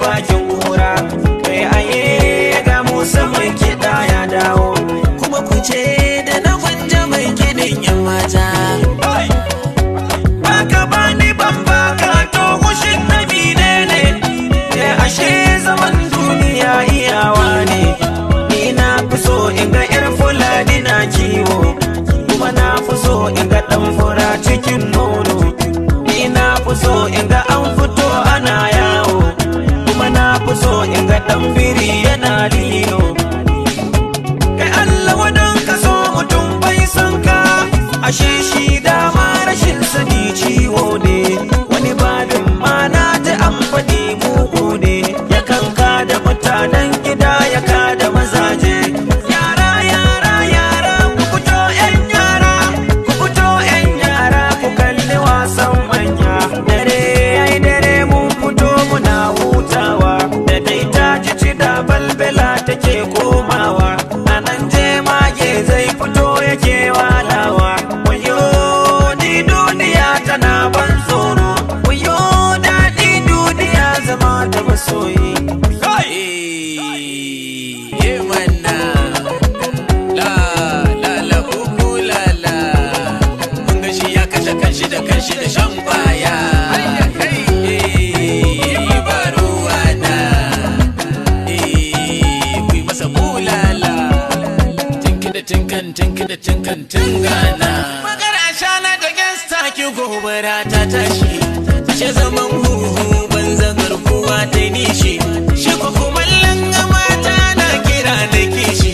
bakin kura. Kai aye ga Musa mai kiɗa ya dawo, kuma ku ce da na Gwanja mai kiɗin yan mata. Baka bani ban baka to kushin na menene, ashe zaman duniya iyawa ne. Ni na fi so in ga yar Fulani na kiwo, kuma na fi so in ga ɗan fura cikin nono. Ni na fi so in ga an fito ana yawo, kuma na fi so in ga ɗan biri yana lilo. Kai Allah wadan ka so mutum bai san ka, ashe shi dama rashin sani ciwo ne. Wani babin ma na ta an faɗi mugu ne, ya kanka da mutanen gida ya ka da mazaje. Yara yara yara ku fito yan yara, ku fito yan yara ku kalli wasan manya. Dare ai dare mun fito muna hutawa, da dai ta ji da balbela take komawa. Anan je mage zai fito yake walawa. Wayo ni duniya tana ban tsoro, wayo daɗi duniya zama da masoyi. Kanshi da shan kwaya, ba ruwa na, kuyi masa bulala. Tinki da tinkan tingana. Magana shana da gesta ki gobara ta tashi, ashe zaman huhu banza garkuwa ta nishi. Shi ko kumallon mata na kira da kishi,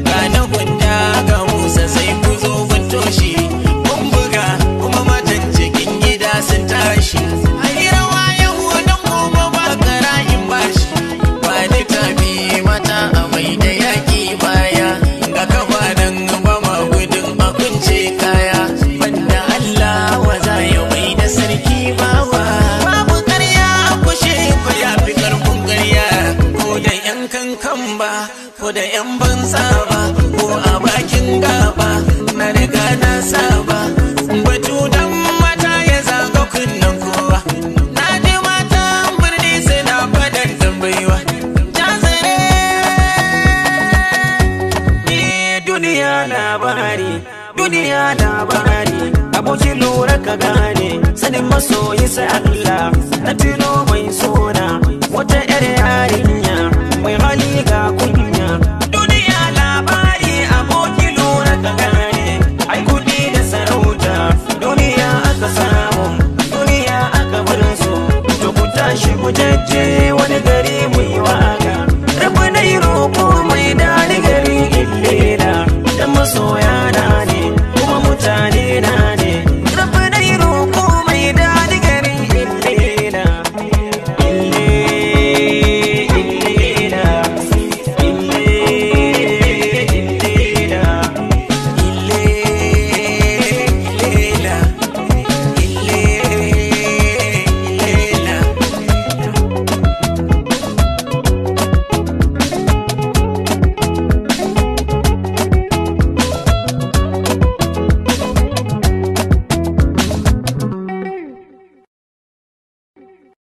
ga na Gwanda ga Musa sai ku zo kun toshi. Sun tashi a yi rawa yau don gobe ba ƙara'in bashi, ba ni tabi mata a mai da yaƙi baya. Ga kafa nan ba ma gudun a kunce kaya, banda Allah wa za ya mai da sarki bawa. Babu ƙarya a kushe ba ya fi ƙarfin ƙarya, ko da yan kankan ba ko da yan banza ba, ko a bakin gaba na riga na saba. Batu dan kunnen kowa, na ji matan birni suna faɗar tambayiwa. Jazare ni duniya labari, aboki lura ka gane, sanin masoyi sai Allah. Na tuno mai suna wata yar yarinya mai hali ga kunya. Duniya labari, aboki lura ka gane, ai kudi da sarauta duniya aka samu, aka bar su, to ku tashi mu jajje wani gari mu yi wa